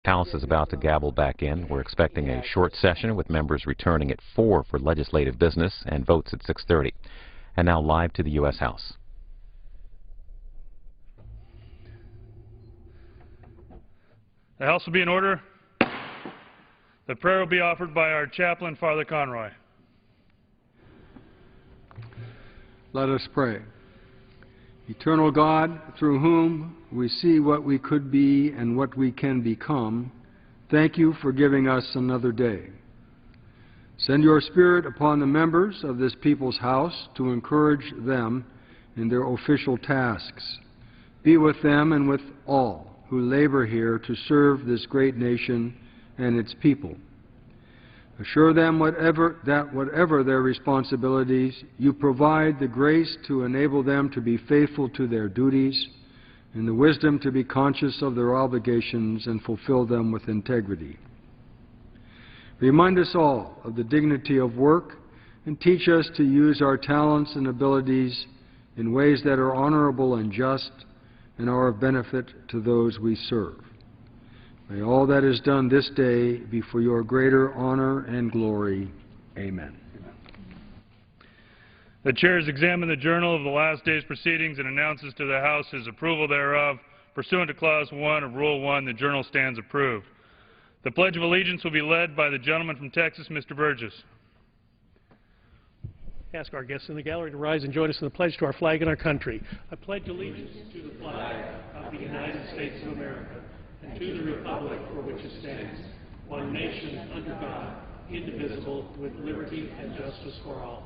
House is about to gavel back in. We're expecting a short session with members returning at 4 for legislative business and votes at 6:30. And now live to the U.S. House. The House will be in order. The prayer will be offered by our chaplain, Father Conroy. Let us pray. Eternal God, through whom we see what we could be and what we can become, thank you for giving us another day. Send your Spirit upon the members of this people's house to encourage them in their official tasks. Be with them and with all who labor here to serve this great nation and its people. Assure them that whatever their responsibilities, you provide the grace to enable them to be faithful to their duties and the wisdom to be conscious of their obligations and fulfill them with integrity. Remind us all of the dignity of work and teach us to use our talents and abilities in ways that are honorable and just and are of benefit to those we serve. May all that is done this day be for your greater honor and glory. Amen. The Chair has examined the journal of the last day's proceedings and announces to the House his approval thereof. Pursuant to Clause 1 of Rule 1, the journal stands approved. The Pledge of Allegiance will be led by the gentleman from Texas, Mr. Burgess. Ask our guests in the gallery to rise and join us in the pledge to our flag and our country. I pledge allegiance to the flag of the United States of America and to the republic for which it stands, one nation under God, indivisible, with liberty and justice for all.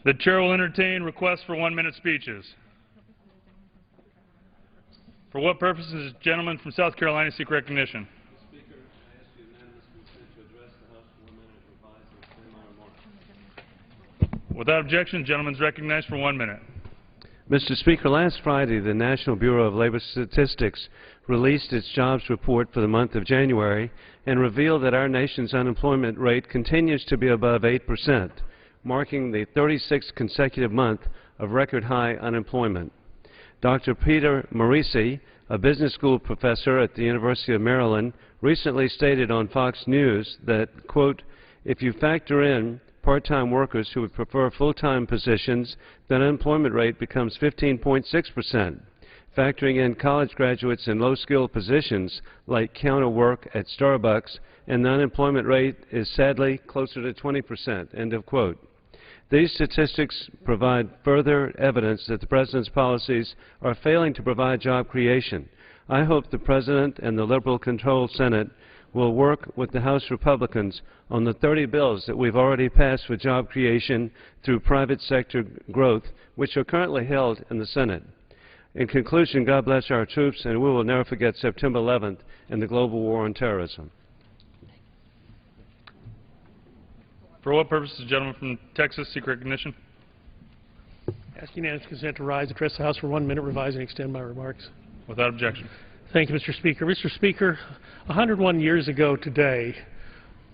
The Chair will entertain requests for 1-minute speeches. For what purpose does the gentleman from South Carolina seek recognition? Speaker, I ask you unanimous consent to address the House for 1 minute, revise and extend my remarks. Without objection, the gentleman is recognized for 1 minute. Mr. Speaker, last Friday, the National Bureau of Labor Statistics released its jobs report for the month of January and revealed that our nation's unemployment rate continues to be above 8%, marking the 36th consecutive month of record-high unemployment. Dr. Peter Morisi, a business school professor at the University of Maryland, recently stated on Fox News that, quote, if you factor in part-time workers who would prefer full-time positions, the unemployment rate becomes 15.6%. Factoring in college graduates in low-skilled positions like counter work at Starbucks, and the unemployment rate is sadly closer to 20%, end of quote. These statistics provide further evidence that the President's policies are failing to provide job creation. I hope the President and the liberal-controlled Senate will work with the House Republicans on the 30 bills that we've already passed for job creation through private sector growth, which are currently held in the Senate. In conclusion, God bless our troops, and we will never forget September 11th and the global war on terrorism. For what purpose does the gentleman from Texas seek recognition? Ask unanimous consent to rise, address the House for 1 minute, revise and extend my remarks. Without objection. Thank you, Mr. Speaker. Mr. Speaker, 101 years ago today,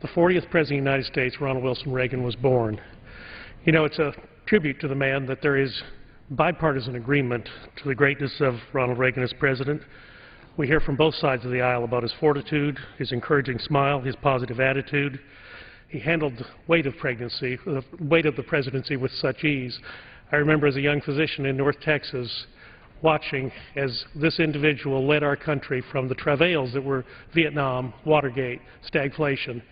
the 40th President of the United States, Ronald Wilson Reagan, was born. You know, it's a tribute to the man that there is bipartisan agreement to the greatness of Ronald Reagan as President. We hear from both sides of the aisle about his fortitude, his encouraging smile, his positive attitude. He handled the weight of pregnancy, the weight of the presidency with such ease. I remember as a young physician in North Texas watching as this individual led our country from the travails that were Vietnam, Watergate, stagflation,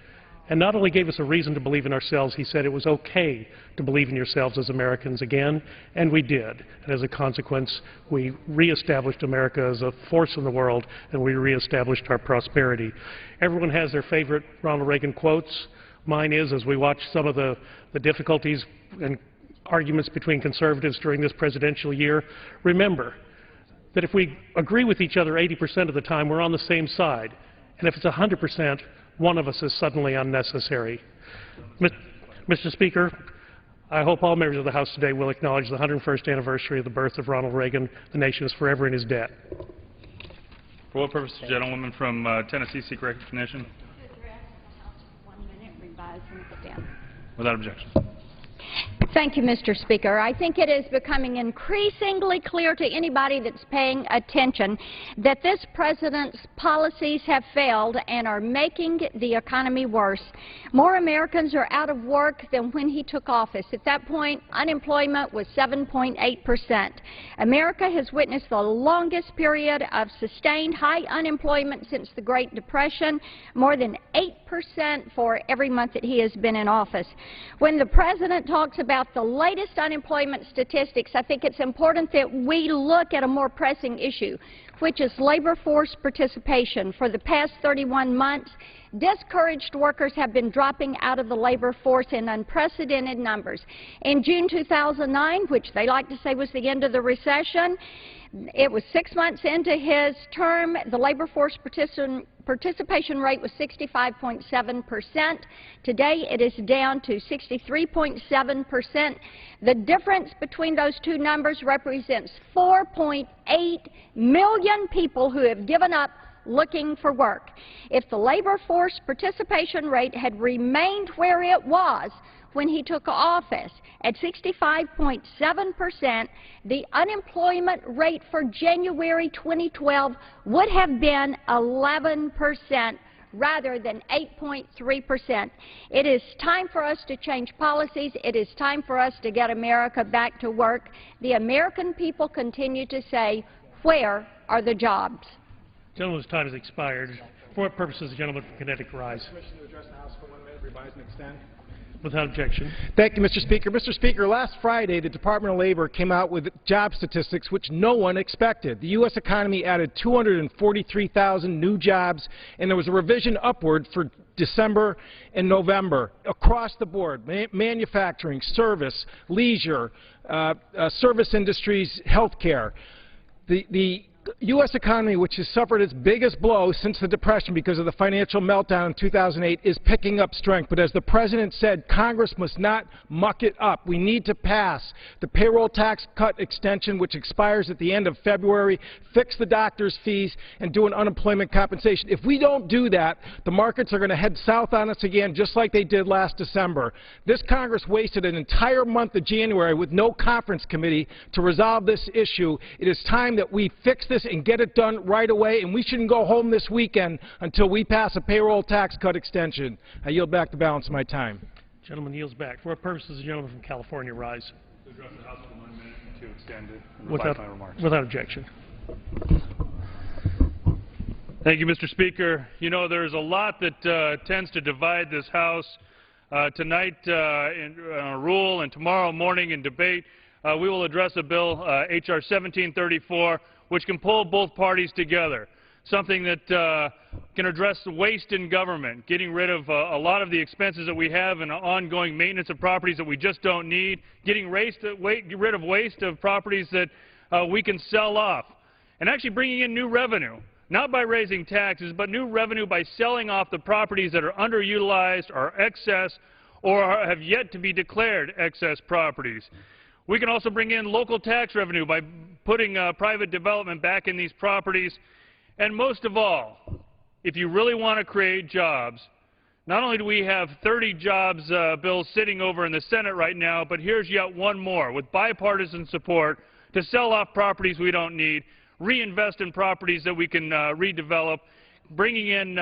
and not only gave us a reason to believe in ourselves, he said it was okay to believe in yourselves as Americans again, and we did. And as a consequence, we reestablished America as a force in the world, and we reestablished our prosperity. Everyone has their favorite Ronald Reagan quotes. Mine is, as we watch some of the difficulties and arguments between conservatives during this presidential year, remember that if we agree with each other 80% of the time, we're on the same side. And if it's 100%, one of us is suddenly unnecessary. Mr. Speaker, I hope all members of the House today will acknowledge the 101st anniversary of the birth of Ronald Reagan. The nation is forever in his debt. For what purpose does the gentlewoman from Tennessee seek recognition? To address the House for 1 minute, revise and extend. Without objection. Thank you, Mr. Speaker. I think it is becoming increasingly clear to anybody that's paying attention that this president's policies have failed and are making the economy worse. More Americans are out of work than when he took office. At that point, unemployment was 7.8%. America has witnessed the longest period of sustained high unemployment since the Great Depression, more than 8% for every month that he has been in office. When the president talks about the latest unemployment statistics, I think it's important that we look at a more pressing issue, which is labor force participation. For the past 31 months, discouraged workers have been dropping out of the labor force in unprecedented numbers. In June 2009, which they like to say was the end of the recession, it was 6 months into his term, the labor force participation rate was 65.7%. Today it is down to 63.7%. The difference between those two numbers represents 4.8 million people who have given up looking for work. If the labor force participation rate had remained where it was when he took office, at 65.7%, the unemployment rate for January 2012 would have been 11% rather than 8.3%. It is time for us to change policies. It is time for us to get America back to work. The American people continue to say, where are the jobs? Gentleman's time has expired. For what purpose does the gentleman from Connecticut rise? Permission to address the House for 1 minute, revise and extend. Without objection. Thank you, Mr. Speaker. Mr. Speaker, last Friday, the Department of Labor came out with job statistics which no one expected. The U.S. economy added 243,000 new jobs, and there was a revision upward for December and November across the board: manufacturing, service, leisure, service industries, healthcare. The U.S. economy, which has suffered its biggest blow since the Depression because of the financial meltdown in 2008, is picking up strength. But as the President said, Congress must not muck it up. We need to pass the payroll tax cut extension, which expires at the end of February, fix the doctor's fees, and do an unemployment compensation. If we don't do that, the markets are going to head south on us again, just like they did last December. This Congress wasted an entire month of January with no conference committee to resolve this issue. It is time that we fix this and get it done right away, and we shouldn't go home this weekend until we pass a payroll tax cut extension. I yield back the balance of my time. Gentleman yields back. For what purpose does the gentleman from California rise? To address the House for 1 minute and to extend it and reply to my remarks. Without objection. Thank you, Mr. Speaker. You know, there's a lot that tends to divide this House. Tonight in rule and tomorrow morning in debate, we will address a bill, H.R. 1734, which can pull both parties together, something that can address the waste in government, getting rid of a lot of the expenses that we have and ongoing maintenance of properties that we just don't need, getting rid of waste of properties that we can sell off, and actually bringing in new revenue, not by raising taxes, but new revenue by selling off the properties that are underutilized or excess or have yet to be declared excess properties. We can also bring in local tax revenue by putting private development back in these properties. And most of all, if you really want to create jobs, not only do we have 30 jobs bills sitting over in the Senate right now, but here's yet one more with bipartisan support to sell off properties we don't need, reinvest in properties that we can redevelop, bringing in,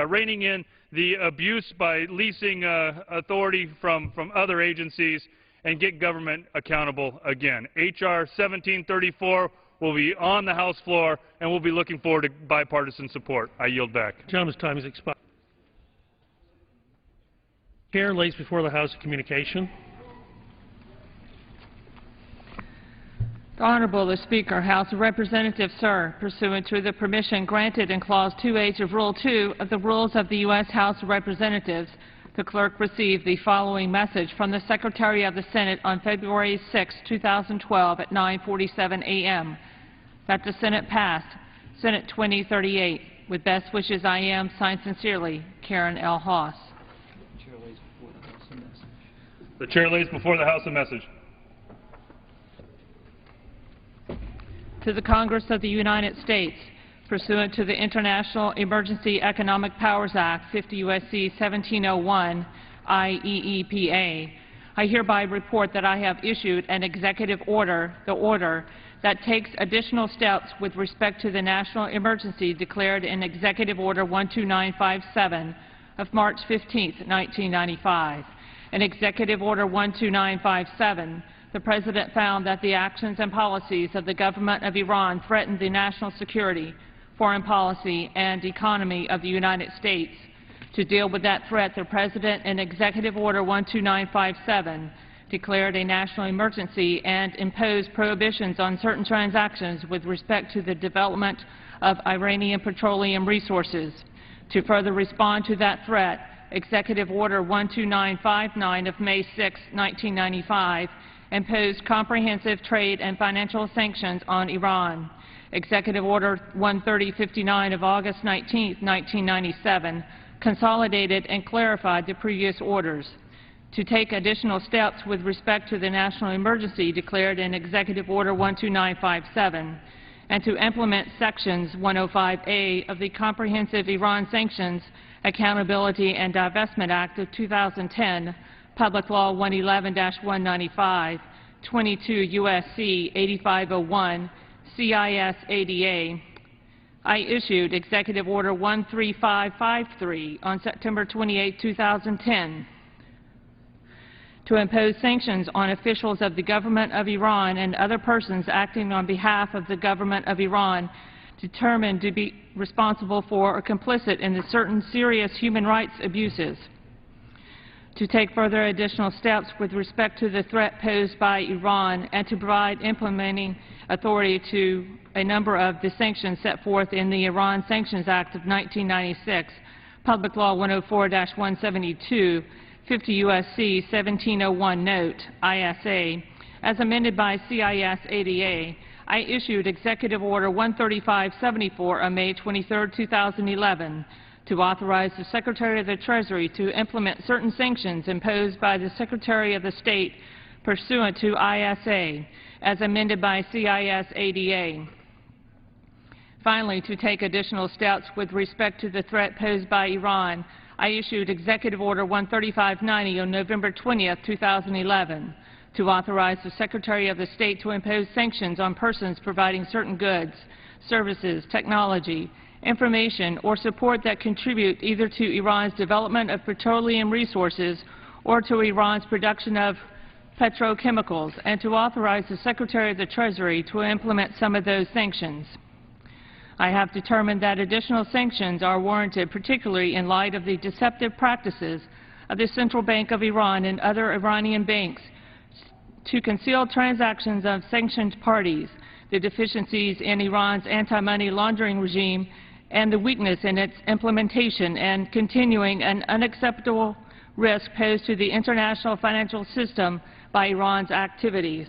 reining in the abuse by leasing authority from other agencies, and get government accountable again. H.R. 1734 will be on the House floor, and we'll be looking forward to bipartisan support. I yield back. Gentleman's time has expired. Chair lays before the House a communication. The Honorable the Speaker, House of Representatives, sir, pursuant to the permission granted in Clause 2H of Rule 2 of the Rules of the U.S. House of Representatives, the clerk received the following message from the Secretary of the Senate on February 6, 2012 at 9:47 a.m. that the Senate passed Senate 2038. With best wishes, I am, signed sincerely, Karen L. Haas. The Chair lays before the House a message. To the Congress of the United States, pursuant to the International Emergency Economic Powers Act, 50 U.S.C. 1701, IEEPA, I hereby report that I have issued an executive order, the order, that takes additional steps with respect to the national emergency declared in Executive Order 12957 of March 15, 1995. In Executive Order 12957, the President found that the actions and policies of the government of Iran threatened the national security, foreign policy, and economy of the United States. To deal with that threat, the President, in Executive Order 12957, declared a national emergency and imposed prohibitions on certain transactions with respect to the development of Iranian petroleum resources. To further respond to that threat, Executive Order 12959 of May 6, 1995, imposed comprehensive trade and financial sanctions on Iran. Executive Order 13059 of August 19, 1997, consolidated and clarified the previous orders. To take additional steps with respect to the national emergency declared in Executive Order 12957, and to implement Sections 105A of the Comprehensive Iran Sanctions, Accountability and Divestment Act of 2010, Public Law 111-195, 22 U.S.C. 8501, CIS-ADA, I issued Executive Order 13553 on September 28, 2010, to impose sanctions on officials of the government of Iran and other persons acting on behalf of the government of Iran determined to be responsible for or complicit in certain serious human rights abuses. To take further additional steps with respect to the threat posed by Iran and to provide implementing authority to a number of the sanctions set forth in the Iran Sanctions Act of 1996, Public Law 104-172, 50 U.S.C. 1701 Note, ISA, as amended by CIS-ADA, I issued Executive Order 13574 on May 23, 2011, to authorize the Secretary of the Treasury to implement certain sanctions imposed by the Secretary of the State pursuant to ISA, as amended by CIS-ADA. Finally, to take additional steps with respect to the threat posed by Iran, I issued Executive Order 13590 on November 20, 2011, to authorize the Secretary of the State to impose sanctions on persons providing certain goods, services, technology, information, or support that contribute either to Iran's development of petroleum resources or to Iran's production of petrochemicals, and to authorize the Secretary of the Treasury to implement some of those sanctions. I have determined that additional sanctions are warranted, particularly in light of the deceptive practices of the Central Bank of Iran and other Iranian banks to conceal transactions of sanctioned parties, the deficiencies in Iran's anti-money laundering regime, and the weakness in its implementation, and continuing an unacceptable risk posed to the international financial system by Iran's activities.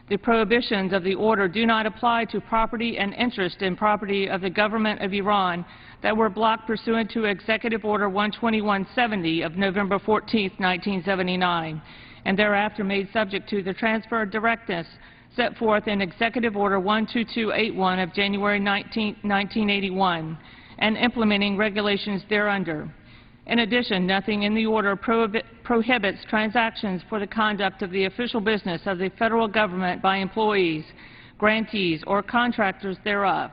The prohibitions of the order do not apply to property and interest in property of the government of Iran that were blocked pursuant to Executive Order 12170 of November 14, 1979, and thereafter made subject to the transfer directness set forth in Executive Order 12281 of January 19, 1981, and implementing regulations thereunder. In addition, nothing in the order prohibits transactions for the conduct of the official business of the federal government by employees, grantees, or contractors thereof.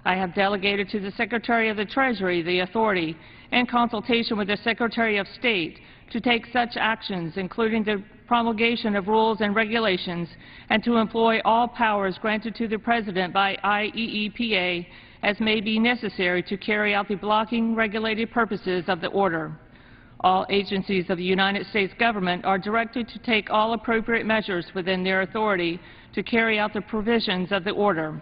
I have delegated to the Secretary of the Treasury the authority, in consultation with the Secretary of State, to take such actions, including the promulgation of rules and regulations, and to employ all powers granted to the President by IEEPA as may be necessary to carry out the blocking regulated purposes of the order. All agencies of the United States government are directed to take all appropriate measures within their authority to carry out the provisions of the order.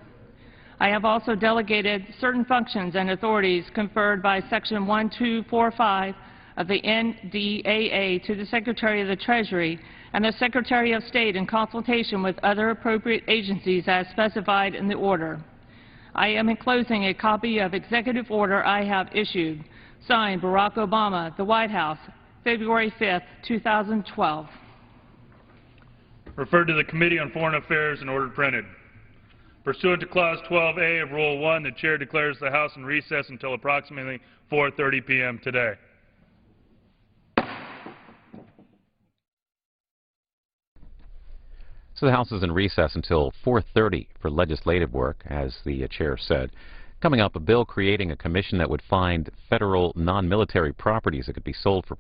I have also delegated certain functions and authorities conferred by Section 1245 of the NDAA to the Secretary of the Treasury and the Secretary of State in consultation with other appropriate agencies as specified in the order. I am enclosing a copy of Executive Order I have issued. Signed, Barack Obama, the White House, February 5, 2012. Referred to the Committee on Foreign Affairs and ordered printed. Pursuant to Clause 12A of Rule 1, the Chair declares the House in recess until approximately 4:30 p.m. today. So the House is in recess until 4:30 for legislative work, as the chair said. Coming up, a bill creating a commission that would find federal non-military properties that could be sold for